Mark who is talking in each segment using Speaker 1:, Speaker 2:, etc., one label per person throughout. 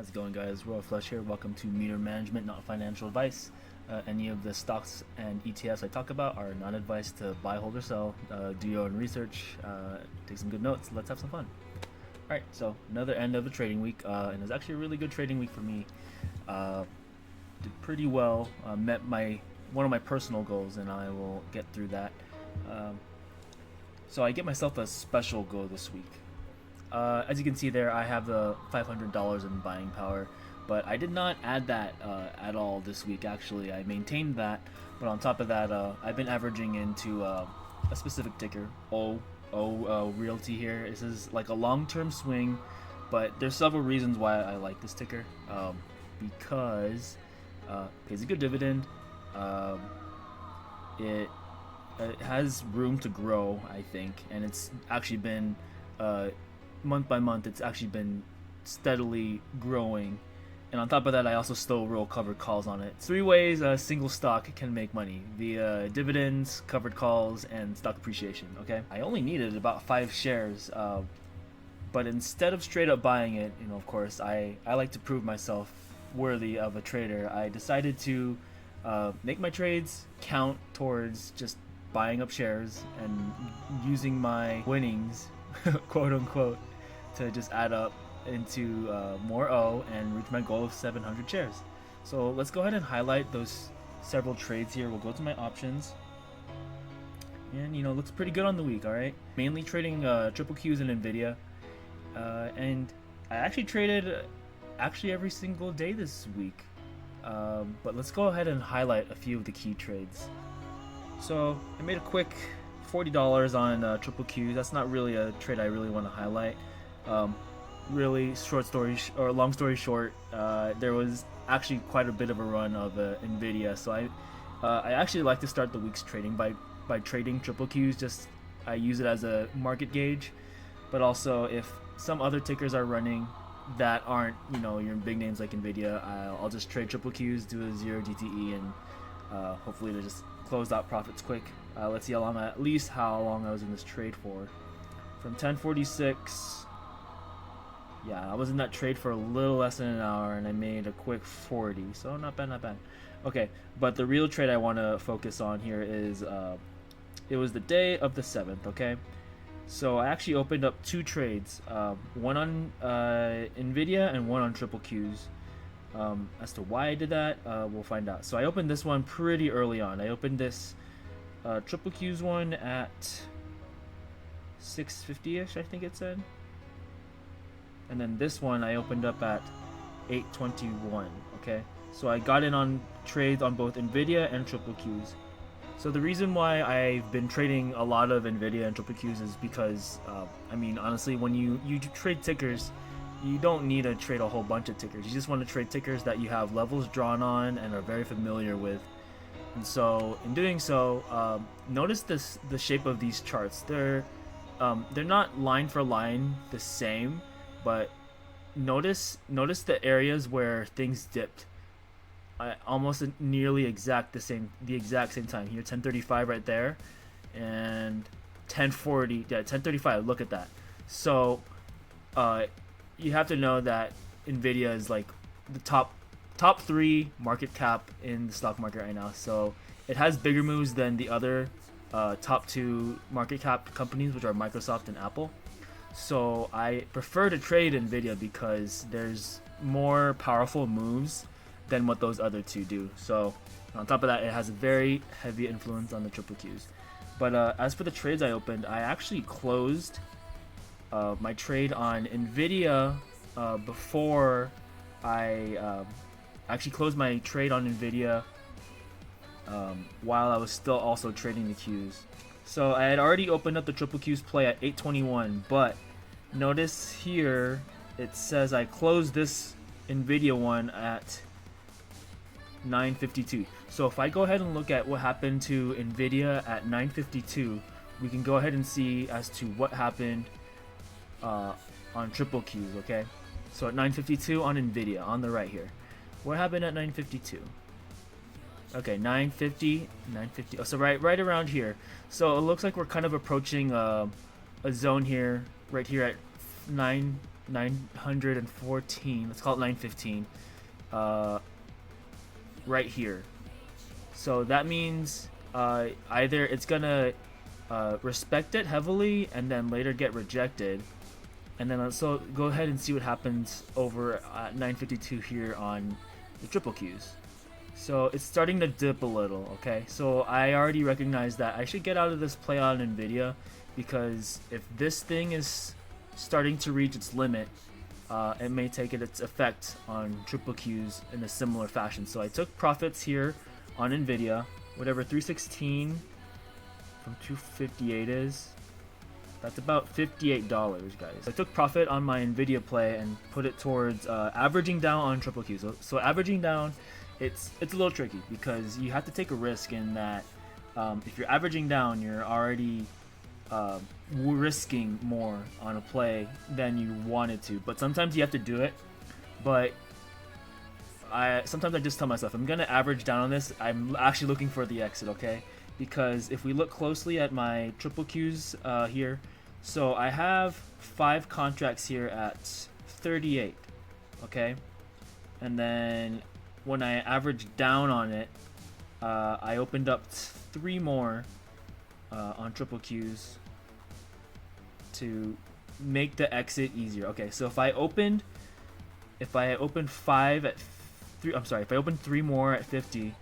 Speaker 1: How's it going, guys? RoyalFlush here. Welcome to Meter Management, not financial advice. Any of the stocks and ETFs I talk about are not advice to buy, hold, or sell. Do your own research, take some good notes, let's have some fun. Alright, so another end of a trading week, and it was actually a really good trading week for me. Did pretty well, met one of my personal goals, and I will get through that. So I get myself a special goal this week. As you can see there, I have the $500 in buying power, but I did not add that at all this week. Actually, I maintained that, but on top of that, I've been averaging into a specific ticker, Realty here. This is like a long-term swing, but there's several reasons why I like this ticker. Because pays a good dividend. It has room to grow, I think, and it's actually been month by month, it's actually been steadily growing. And on top of that, I also still roll covered calls on it. 3 ways a single stock can make money: via dividends, covered calls, and stock appreciation. Okay, I only needed about 5 shares, but instead of straight up buying it, of course, I like to prove myself worthy of a trader. I decided to make my trades count towards just buying up shares and using my winnings, quote unquote, to just add up into more O and reach my goal of 700 shares. So let's go ahead and highlight those several trades here. We'll go to my options, and looks pretty good on the week. All right, mainly trading QQQs and NVDA, and I actually traded every single day this week. But let's go ahead and highlight a few of the key trades. So I made a quick $40 on QQQ. That's not really a trade I really want to highlight. Really long story short, there was actually quite a bit of a run of NVIDIA, so I actually like to start the week's trading by trading QQQs. Just I use it as a market gauge, but also if some other tickers are running that aren't your big names like NVIDIA, I'll just trade QQQs, do a 0 DTE, and hopefully to just close out profits quick. Let's see how long I was in this trade for. From 1046. Yeah, I was in that trade for a little less than an hour, and I made a quick 40, so not bad, not bad. Okay, but the real trade I want to focus on here is, it was the day of the 7th, okay? So I actually opened up 2 trades, one on NVIDIA and one on QQQs. As to why I did that, we'll find out. So I opened this one pretty early on. I opened this QQQs one at 650-ish, I think it said. And then this one I opened up at 821, okay? So I got in on trades on both NVIDIA and QQQs. So the reason why I've been trading a lot of NVIDIA and QQQs is because, honestly, when you trade tickers, you don't need to trade a whole bunch of tickers. You just want to trade tickers that you have levels drawn on and are very familiar with. And so in doing so, notice the shape of these charts. They're not line for line the same, but notice the areas where things dipped. Almost nearly the exact same time. Here, 1035 right there, and 1040. Yeah, 1035. Look at that. So you have to know that NVIDIA is like the top 3 market cap in the stock market right now. So it has bigger moves than the other top 2 market cap companies, which are Microsoft and Apple. So I prefer to trade NVIDIA because there's more powerful moves than what those other 2 do. So on top of that, it has a very heavy influence on the QQQs. But as for the trades I opened, I actually closed my trade on NVIDIA before I actually closed my trade on NVIDIA while I was still also trading the Qs. So I had already opened up the QQQs play at 821, but notice here it says I closed this NVIDIA one at 952. So if I go ahead and look at what happened to NVIDIA at 952, we can go ahead and see as to what happened on QQQs, okay? So at 952 on NVIDIA, on the right here. What happened at 952? Okay, 950. Oh, so right around here. So it looks like we're kind of approaching a zone here, right here at 9 914, let's call it 915, right here. So that means either it's gonna respect it heavily and then later get rejected, and then let's go ahead and see what happens over at 952 here on the triple Qs. So it's starting to dip a little, okay? So I already recognize that I should get out of this play on NVIDIA, because if this thing is starting to reach its limit, it may take its effect on triple Qs in a similar fashion. So I took profits here on NVIDIA, whatever 316 from 258 is. That's about $58, guys. I took profit on my NVIDIA play and put it towards averaging down on triple Qs. So averaging down, it's a little tricky, because you have to take a risk in that if you're averaging down, you're already risking more on a play than you wanted to. But sometimes you have to do it. But sometimes I just tell myself, I'm gonna average down on this. I'm actually looking for the exit, okay? Because if we look closely at my triple Qs here, so I have 5 contracts here at 38, okay? And then when I averaged down on it, I opened up 3 more on triple Qs to make the exit easier. Okay, so if I opened 5 at 3, I'm sorry, if I opened 3 more at 50,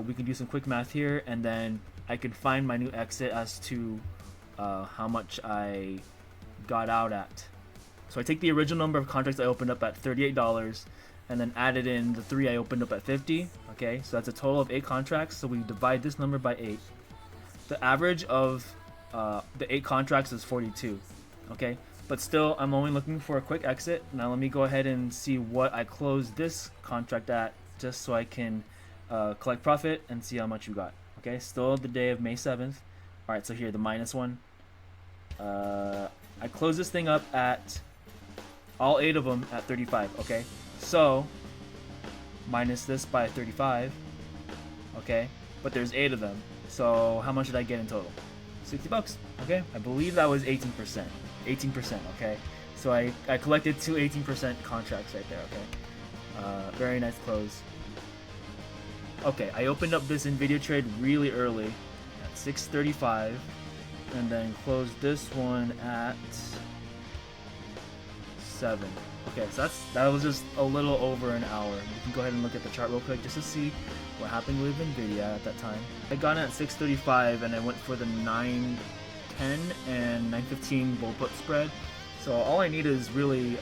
Speaker 1: we can do some quick math here, and then I can find my new exit as to how much I got out at. So I take the original number of contracts I opened up at $38 and then added in the 3 I opened up at 50. Okay, so that's a total of 8 contracts. So we divide this number by 8. The average of the 8 contracts is 42. Okay, but still I'm only looking for a quick exit. Now let me go ahead and see what I closed this contract at, just so I can collect profit and see how much you got. Okay, still the day of May 7th. Alright, so here, the minus one. I closed this thing up at all 8 of them at 35. Okay, so minus this by 35. Okay, but there's 8 of them. So how much did I get in total? $60. Okay, I believe that was 18%. 18%. Okay, so I collected 2 18% contracts right there. Okay, very nice close. Okay, I opened up this NVIDIA trade really early at 6:35, and then closed this one at 7. Okay, so that was just a little over an hour. You can go ahead and look at the chart real quick just to see what happened with NVIDIA at that time. I got in at 6:35, and I went for the 9:10 and 9:15 bull put spread. So all I need is really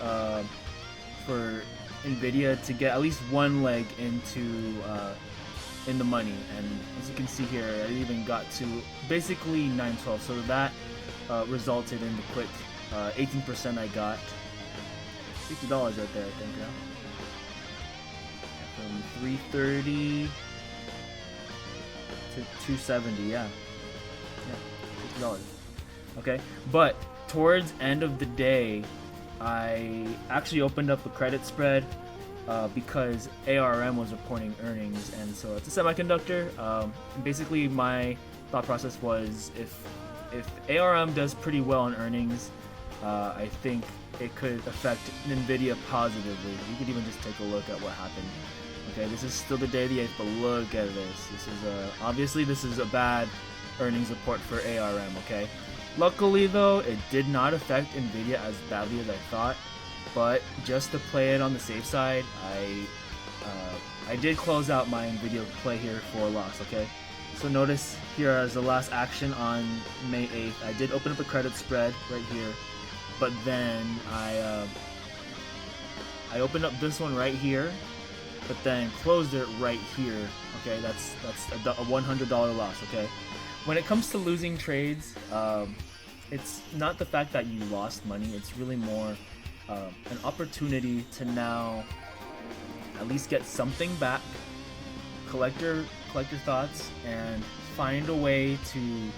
Speaker 1: for NVIDIA to get at least one leg into in the money, and as you can see here, I even got to basically 912. So that resulted in the quick 18% I got. $60 right there, I think. Yeah. From 330 to 270. Yeah, $60. Okay, but towards end of the day, I actually opened up a credit spread because ARM was reporting earnings, and so it's a semiconductor. Basically, my thought process was if ARM does pretty well on earnings, I think it could affect NVIDIA positively. You could even just take a look at what happened. Okay, this is still the day of the 8th, but look at this. This is obviously this is a bad earnings report for ARM. Okay, luckily though, it did not affect NVIDIA as badly as I thought. But just to play it on the safe side, I did close out my NVIDIA play here for a loss. Okay, so notice here as the last action on May 8th, I did open up a credit spread right here, but then I opened up this one right here, but then closed it right here. Okay, that's a $100 loss. Okay, when it comes to losing trades, it's not the fact that you lost money. It's really more an opportunity to now at least get something back, collect your thoughts, and find a way to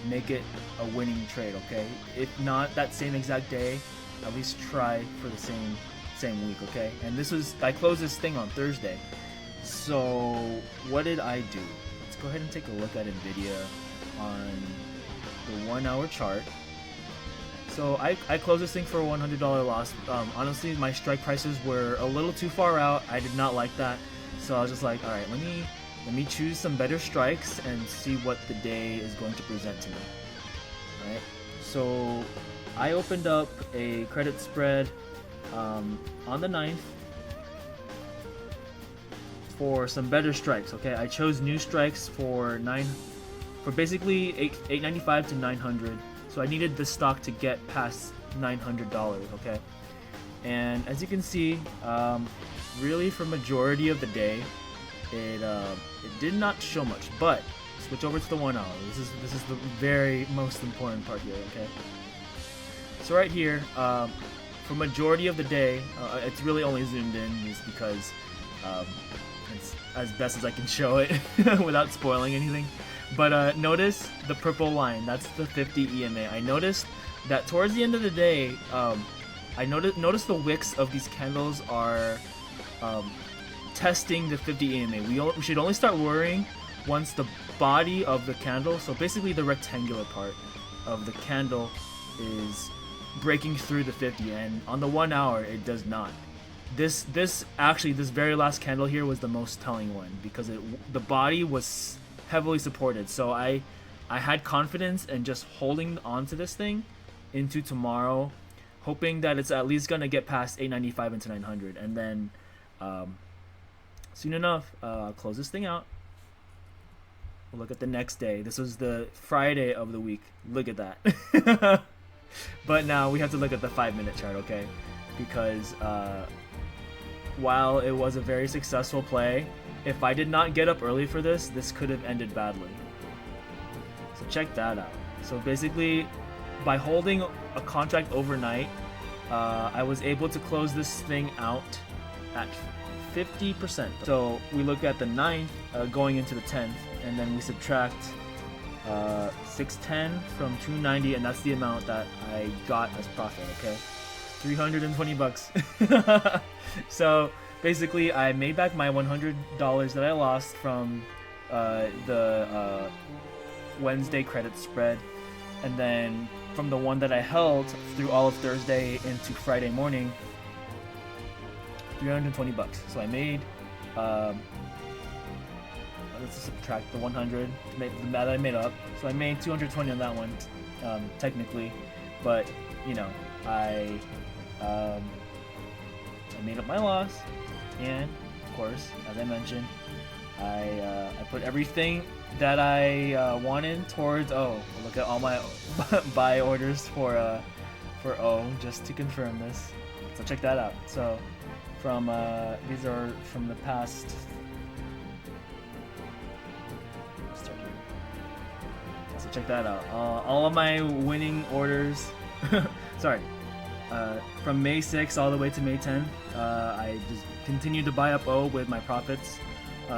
Speaker 1: make it a winning trade. Okay, if not that same exact day, at least try for the same week. Okay, and I closed this thing on Thursday. So what did I do? Let's go ahead and take a look at NVIDIA on the 1 hour chart. So I closed this thing for a $100 loss. Honestly, my strike prices were a little too far out. I did not like that. So I was just like, all right, let me choose some better strikes and see what the day is going to present to me. All right. So I opened up a credit spread on the 9th for some better strikes. Okay, I chose new strikes for basically 895 to 900. So I needed the stock to get past $900. Okay, and as you can see, really for majority of the day, it did not show much. But switch over to the 1 hour. This is the very most important part here. Okay, so right here, for majority of the day, it's really only zoomed in just because it's as best as I can show it without spoiling anything. But notice the purple line, that's the 50 EMA. I noticed that towards the end of the day, I noticed the wicks of these candles are testing the 50 EMA. We should only start worrying once the body of the candle, so basically the rectangular part of the candle, is breaking through the 50, and on the 1 hour it does not. This very last candle here was the most telling one because the body was heavily supported. So I had confidence in just holding on to this thing into tomorrow, hoping that it's at least gonna get past 895 into 900, and then soon enough, I'll close this thing out. We'll look at the next day. This was the Friday of the week. Look at that. But now we have to look at the 5-minute chart, okay? Because while it was a very successful play, if I did not get up early for this could have ended badly. So check that out. So basically, by holding a contract overnight, I was able to close this thing out at 50%. So we look at the 9th going into the 10th, and then we subtract 610 from 290, and that's the amount that I got as profit. Okay, $320. So basically, I made back my $100 that I lost from the Wednesday credit spread, and then from the one that I held through all of Thursday into Friday morning, $320. So I made let's subtract the 100 that I made up. So I made 220 on that one, technically, but you know, I made up my loss, and of course, as I mentioned, I put everything that I wanted towards look at all my buy orders for O, just to confirm this. So check that out. So from these are from the past. So check that out. All of my winning orders. Sorry. From May 6th all the way to May 10th, I just continued to buy up O with my profits,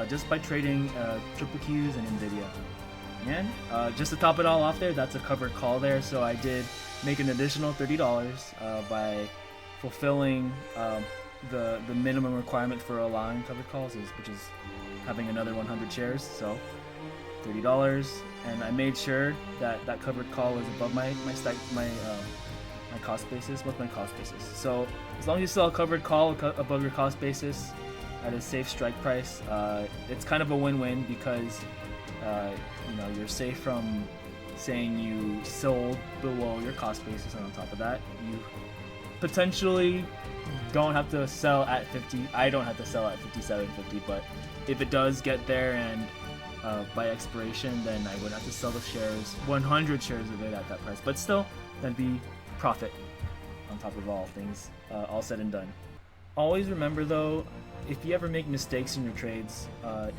Speaker 1: just by trading QQQs and NVDA. And just to top it all off there, that's a covered call there, so I did make an additional $30 by fulfilling the minimum requirement for allowing covered calls, which is having another 100 shares. So $30, and I made sure that that covered call was above my cost basis. What's my cost basis? So as long as you sell a covered call above your cost basis at a safe strike price, it's kind of a win-win because you're safe from saying you sold below your cost basis, and on top of that, you potentially don't have to sell at 50. I don't have to sell at 57.50, but if it does get there and by expiration, then I would have to sell the shares, 100 shares of it at that price. But still, that'd be profit on top of all things, all said and done. Always remember though, if you ever make mistakes in your trades,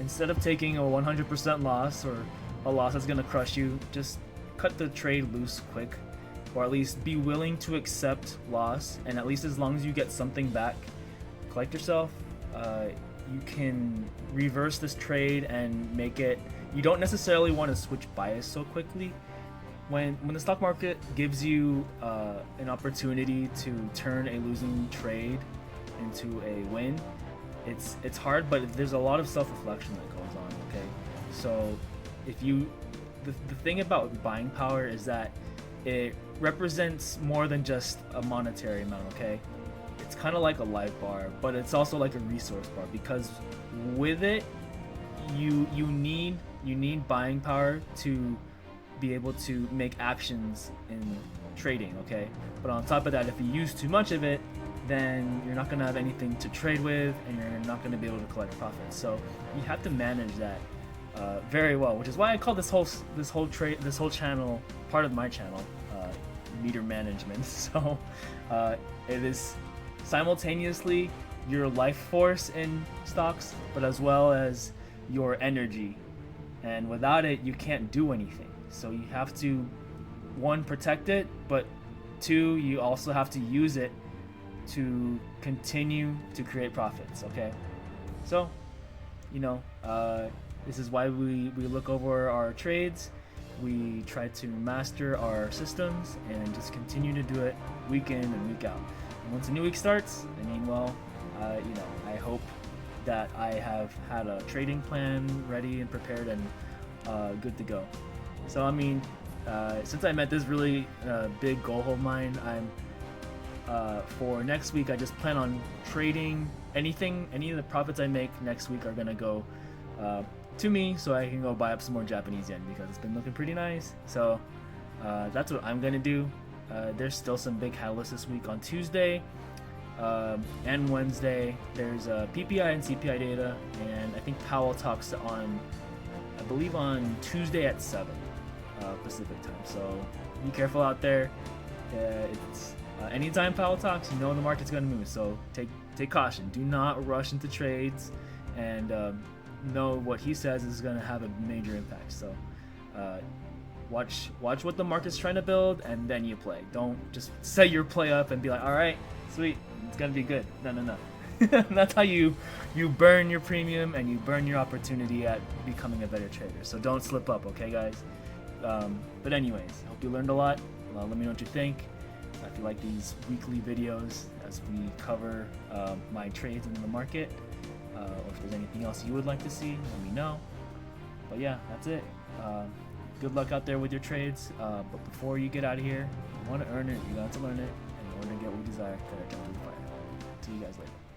Speaker 1: instead of taking a 100% loss or a loss that's going to crush you, just cut the trade loose quick, or at least be willing to accept loss, and at least as long as you get something back, collect yourself. You can reverse this trade and make it. You don't necessarily want to switch bias so quickly. When the stock market gives you an opportunity to turn a losing trade into a win, it's hard, but there's a lot of self-reflection that goes on. Okay, so if you the thing about buying power is that it represents more than just a monetary amount, okay? It's kind of like a life bar, but it's also like a resource bar, because with it, you need buying power to be able to make actions in trading, okay? But on top of that, if you use too much of it, then you're not gonna have anything to trade with, and you're not gonna be able to collect profits. So you have to manage that very well, which is why I call this whole channel, part of my channel, meter management. So it is simultaneously your life force in stocks, but as well as your energy, and without it you can't do anything. So you have to, one, protect it, but two, you also have to use it to continue to create profits, okay? So, you know, this is why we look over our trades. We try to master our systems and just continue to do it week in and week out. And once a new week starts, I mean, well, you know, I hope that I have had a trading plan ready and prepared and good to go. So, I mean, since I met this really big goal of mine, I'm for next week, I just plan on trading anything. Any of the profits I make next week are gonna go to me, so I can go buy up some more Japanese yen, because it's been looking pretty nice. So that's what I'm gonna do. There's still some big catalysts this week. On Tuesday and Wednesday, there's PPI and CPI data, and I think Powell talks on, I believe, on Tuesday at 7 Pacific time. So be careful out there. It's anytime Powell talks, you know the market's gonna move. So take caution. Do not rush into trades, and know what he says is gonna have a major impact. So watch what the market's trying to build, and then you play. Don't just set your play up and be like, all right, sweet, it's gonna be good. No. That's how you burn your premium and you burn your opportunity at becoming a better trader. So don't slip up, okay, guys? But anyways, hope you learned a lot. Let me know what you think. If you like these weekly videos as we cover my trades in the market, or if there's anything else you would like to see, let me know. But yeah, that's it. Good luck out there with your trades. But before you get out of here, you want to earn it, you got to learn it, and in order to get what you desire, gotta jump through the fire. See you guys later.